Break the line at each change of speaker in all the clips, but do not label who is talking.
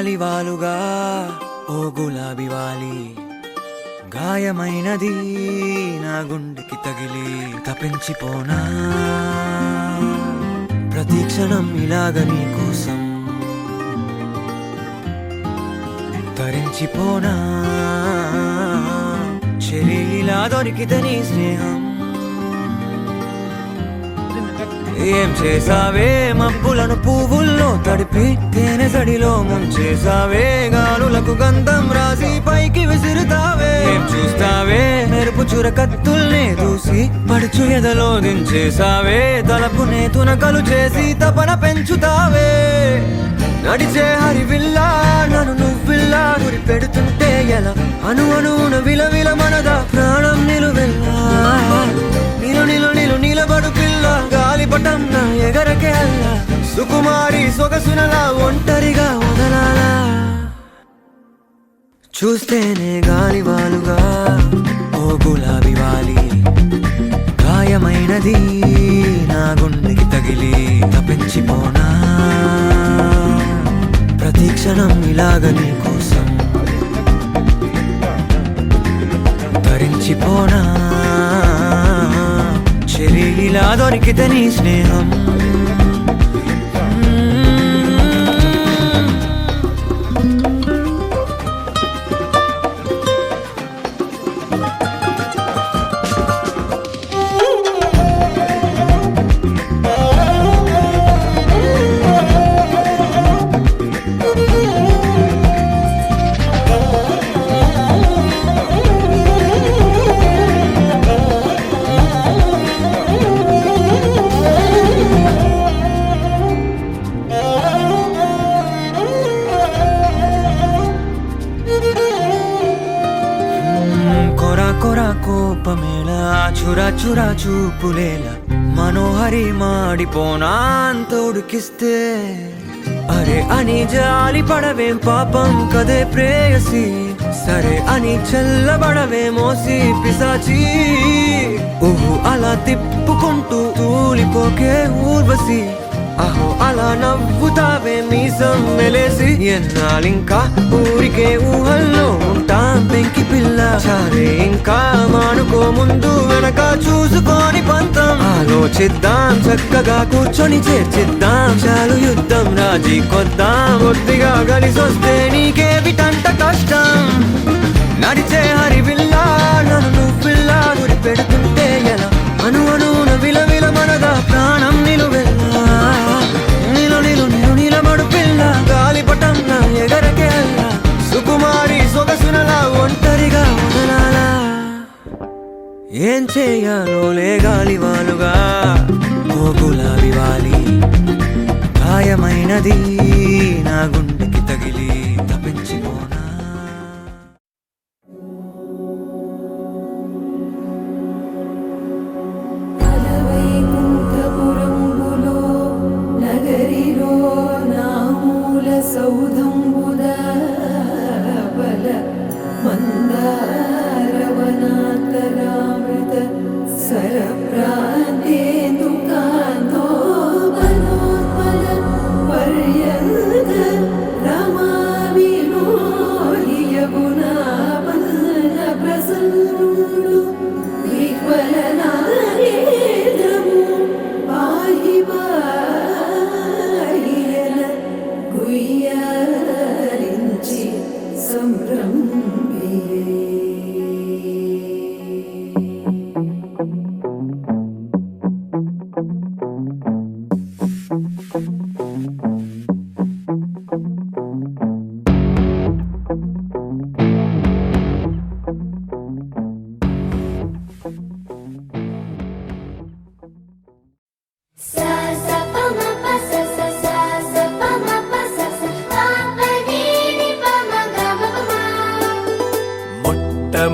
గాలివాలుగా ఓ గులాబీ వాలి గాయమైనది నా గుండెకి తగిలి తపించిపోనా ప్రతి క్షణం ఇలాగ నీ కోసం తరించిపోనా చెరిలా దొరికితే నీ స్నేహం ఏం చేసావే మబ్బులను పువ్వుల్లో తడిపి తేనె సడిలో ముంచేసావే గాలులకు గంధం రాసి పైకి విసురుతావే ఏం చూస్తావే మెరుపు చురకత్తుల్నే దూసి పడుచు ఎదలో దించేసావే తలపునే తునకలు చేసి తపన పెంచుతావే నడిచే హరివిల్లా నన్ను నువ్విల్లా గురి పెడుతుంటే ఎలా అను అనున విలవిల మనదా ప్రాణం నిలువెల్లా నిలు నిలు నిలు నిలబడు పిల్ల గాలిపటం నా ఎగరకే అల్లా సుకుమారి సొగసునలా ఒంటరిగా వదలాలా చూస్తేనే గాలివాలుగా ఓ గులాబీ వాలి గాయమైనది నా గుండెకి తగిలి తపించిపోనా ప్రతి క్షణం ఇలాగ నీ కోసం తరించిపోనా చెరిలా దొరికితే నీ స్నేహం కోపమేలా చురా చురా చూపులేలా మనోహరి మాడిపోనా అంత ఉడికిస్తే అరే అని జాలి పడవేం పాపం కదే ప్రేయసి సరే అని చల్లబడవే మోసి పిశాచి ఊహు అలా తిప్పుకుంటూ తూలిపోకే ఊర్వశి అహో అలా నవ్వుతావే మీసం మెలేసి ఎన్నాళ్ళింకా ఊరికే ఊహల్లో ఉంటాం పెంకి పిల్ల చాలే ఇంకా మానుకో ముందు వెనక చూసుకొని పంతం ఆలోచిద్దాం చక్కగా కూర్చొని చర్చిద్దాం చాలు యుద్ధం రాజీ కొద్దాం ఒత్తిగా కలిసొస్తే నీకేమిటంట కష్టం నడిచే హరివిల్లా నన్ను నువ్విల్లా గురి పెడుతుంటే ఎలా అను అనున విలవిల మనదా ప్రాణం నిలువెల్లా నిలు నిలు నిలు నిలబడు పిల్ల గాలిపటం నా ఎగరకే అల్లా సుకుమారి సొగసునలా ఒంటరిగా వదలాలా ఏం చేయాలో లే గాలివాలుగా ఓ గులాబీ వాలి గాయమైనది నా గుండెకి తగిలి తపించిపోనా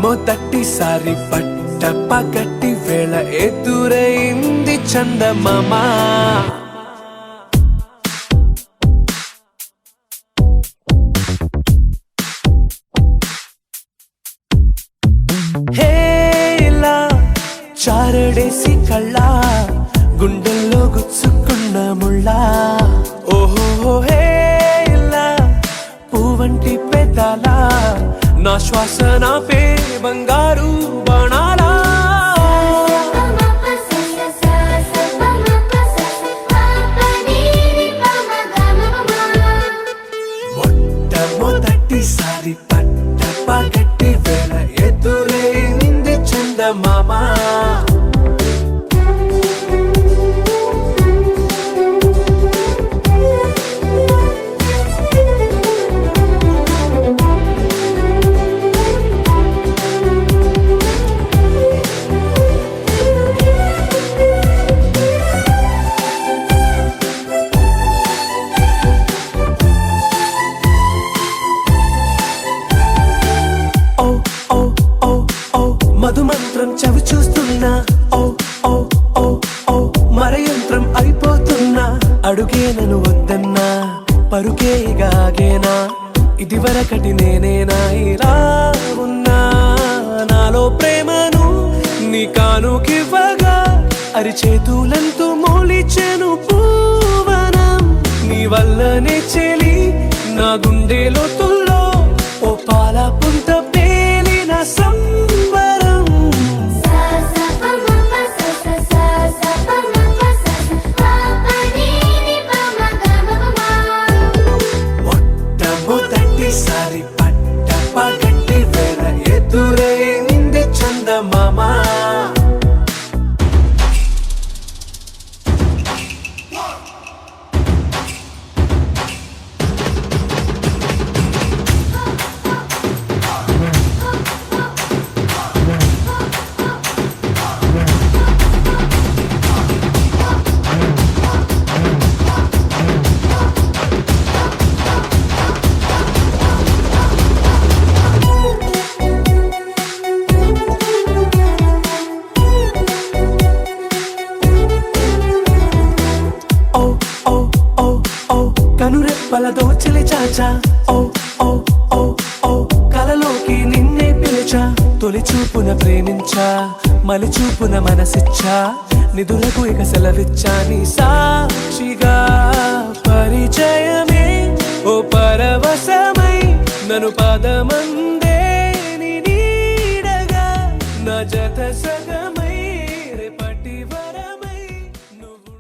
మొదటిసారి పట్ట పగటి వేళ ఎదురైంది చందమామ హేలా చారడేసి కళ్ళ గుండెల్లో గుచ్చుకున్న ముళ్ళ ఓహో హేలా శ్వాసన పే బంగారు బాణాలా మొట్టమొదటిసారి పట్ట పగటి వేళ ఎదురైంది చందమామ మధుమంత్రం చవి చూస్తున్నా ఓ ఓ ఓ ఓ మరయంత్రం అయిపోతున్నా అడుగే నన్ను వద్దన్నా పరుకే గాగేనా ఇదివరకటి నేనేనా ఇలా ఉన్నా నాలో ప్రేమను నీ కానుకివ్వగా అరిచేతులంతో మోలిచెను పూవనం నీ వల్లనే చెలి నా గుండె లోతుల్లో ఓ పాల పుంత పేలిన సంబరం మొట్టమొదటిసారి పట్ట పగటి వేళ ఎదురైంది చందమామ కనురెప్పల దోచలి చాచా ఓ ఓ ఓ ఓ కలలోకి నిన్నే పిలిచా తొలి చూపున ప్రేమించా మలి చూపున మనసిచ్చా నిధులకు ఇక సెలవిచ్చా నీ సాక్షిగా పరిచయమే ఓ పరవశమై నన్ను పదమందే నీ నీడగా నా జత సగమై రేపటి వరమై నువ్వు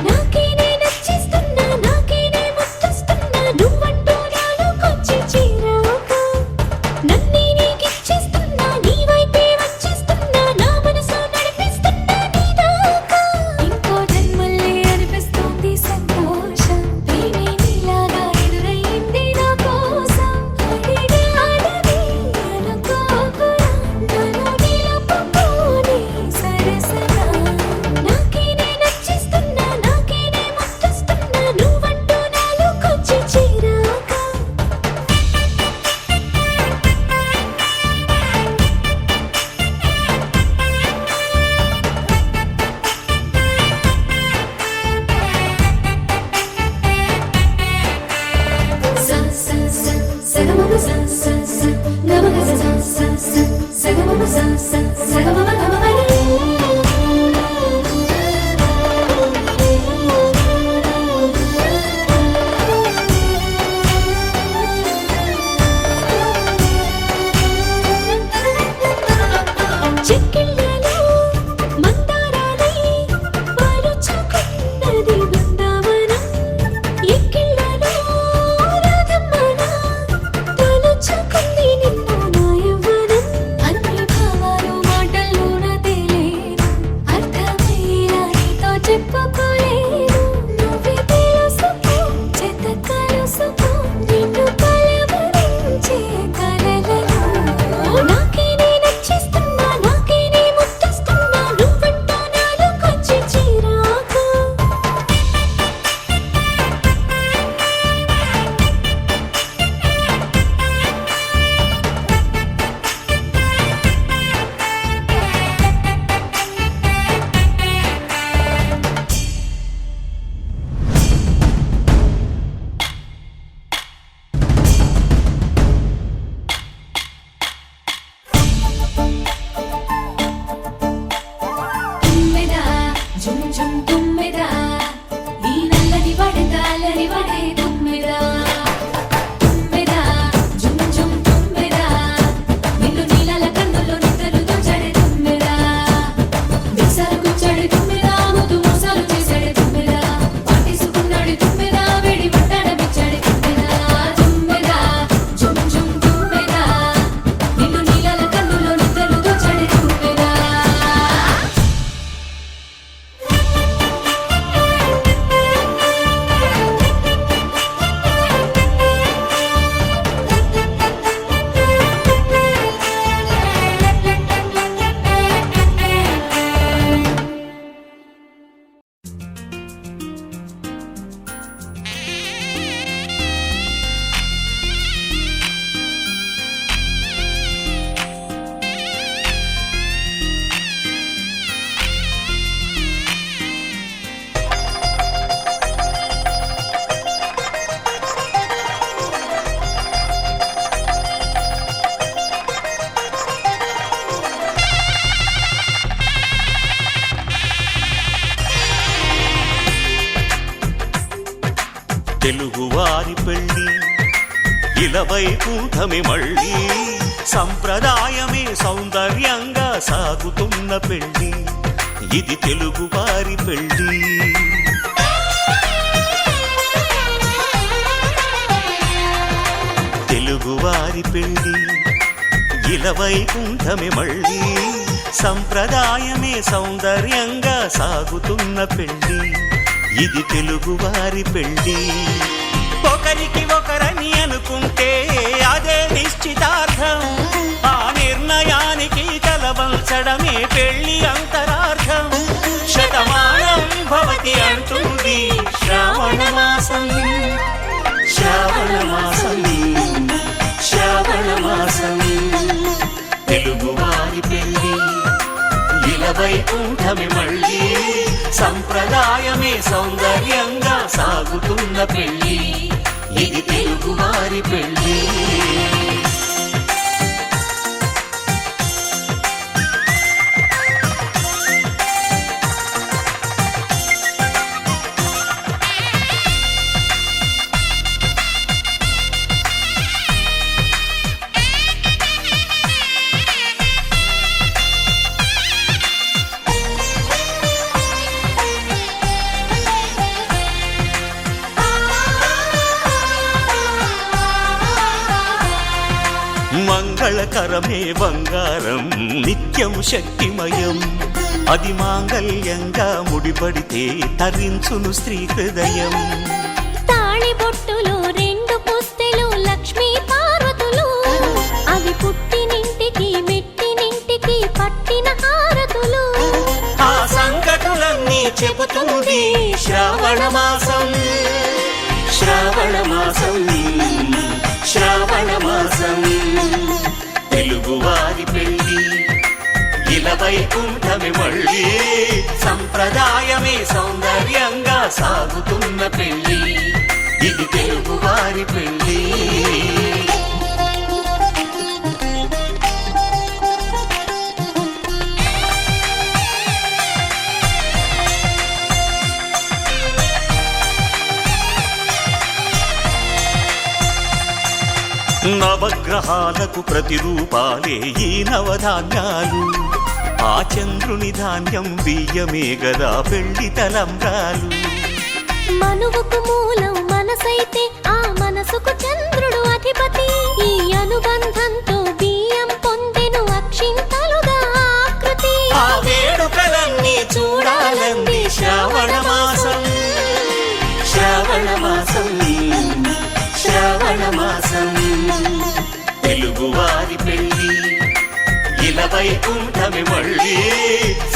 నాకే తెలుగువారి పెళ్ళి ఇలవైకుంఠమే మళ్ళీ సంప్రదాయమే సౌందర్యంగా సాగుతున్న పెళ్ళి ఇది తెలుగువారి పెళ్ళి తెలుగువారి పెళ్ళి ఇలవైకుంఠమే మళ్ళీ సంప్రదాయమే సౌందర్యంగా సాగుతున్న పెళ్ళి ఇది తెలుగువారి పెళ్ళి ఒకరికి ఒకరని అనుకుంటే అదే నిశ్చితార్థం ఆ నిర్ణయానికి తలవంచడమే పెళ్ళి అంతరార్థం శతమానం భవతి అంటుంది శ్రావణ మాసం శ్రావణ మాసం శ్రావణ మాసం తెలుగువారి పెళ్ళి ఇలవైకుంఠమే మళ్ళీ సంప్రదాయమే సౌందర్యంగా సాగుతున్న పెళ్ళి ఇది తెలుగువారి పెళ్ళి మంగళకరమే బంగారం నిత్యం శక్తిమయం అది మాంగళ్యంగా ముడిపడితే తరించును స్త్రీ హృదయం
తాళి బొట్టులో రెండు పుస్తెలు లక్ష్మీ పార్వతులు అవి పుట్టినింటికి మెట్టినింటికి పట్టిన హారతులు
ఆ సంగతులన్నీ చెబుతుంది శ్రావణ మాసం శ్రావణ మాసం శ్రావణ మాసం తెలుగువారి పెళ్ళి ఇలవైకుంఠమే మళ్ళీ సంప్రదాయమే సౌందర్యంగా సాగుతున్న పెళ్ళి ఇది తెలుగువారి పెళ్ళి నవగ్రహాలకు ప్రతిరూపాలే ఈ నవధాన్యాలు ఆ చంద్రుని ధాన్యం బియ్యమే గదా పెళ్లి తలంబ్రాలు
మనువుకు మూలం మనసైతే ఆ మనసుకు చంద్రుడు అధిపతి ఈ అనుబంధంతో బియ్యం పొందెను అక్షింతలుగా ఆకృతి
ఆ వేడుకలన్నీ చూడాలంది శ్రావణ మాసం శ్రావణ మాసం శ్రావణ మాసం తెలుగువారి పెళ్ళి ఇలవైకుంఠమే మళ్ళీ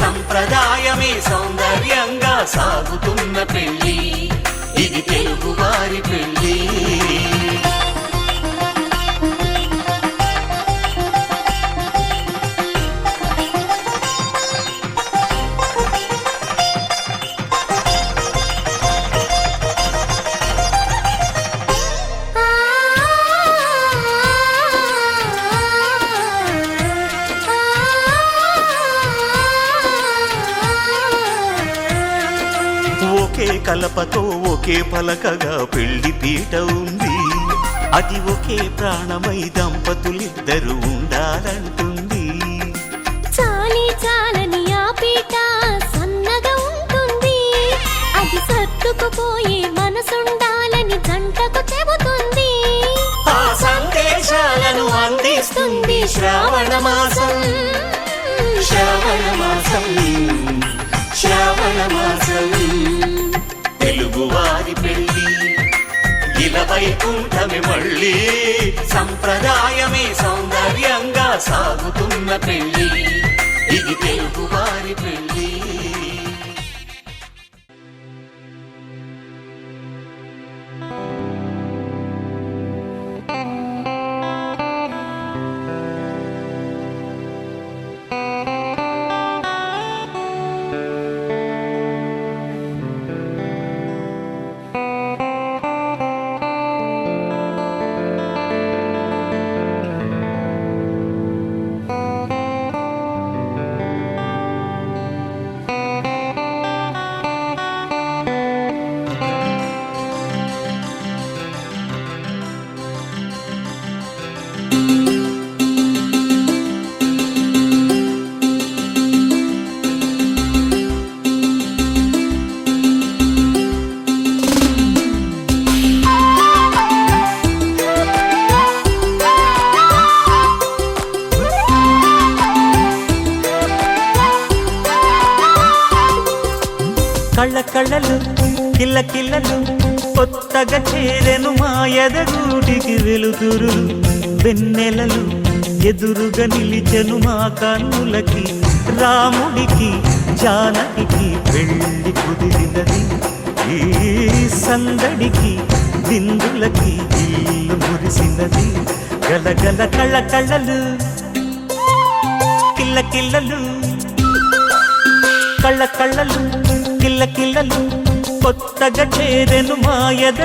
సంప్రదాయమే సౌందర్యంగా సాగుతున్న పెళ్ళి ఇది తెలుగువారి పెళ్ళి ఒకే కలపతో ఒకే పలకగా పెళ్లి పీట ఉంది అది ఒకే ప్రాణమై దంపతులిద్దరు ఉండాలంటుంది
చాలి చాలని ఆ పీట సన్నగా ఉంటుంది అది సర్దుకుపోయే మనసుండాలని జంటకు చెబుతుంది
ఆ సందేశాలను అందిస్తుంది శ్రావణ మాసం శ్రావణ మాసం శ్రావణ మాసం తెలుగువారి పెళ్ళి ఇలవైకుంఠమే మళ్ళీ సంప్రదాయమే సౌందర్యంగా సాగుతున్న పెళ్ళి ఇది తెలుగువారి పెళ్ళి
కళ్ళ కళ్ళలు కిల్ల కిల్లలు కొత్తగా చేరెను మా ఎదగూటికి వెలుతురు వెన్నెలలు ఎదురుగా నిలిచెను మా కన్నులకి రాముడికి జానకి పెళ్లి కుదిరినది ఈ సందడికి విందులకి ఇల్లు మురిసినది గలగల కళ్ళ కళ్ళలు కిల్ల కిల్లలు కళ్ళ కళ్ళలు కిల్ల కిల్లలు కొత్తగా చేరెను మా ఎద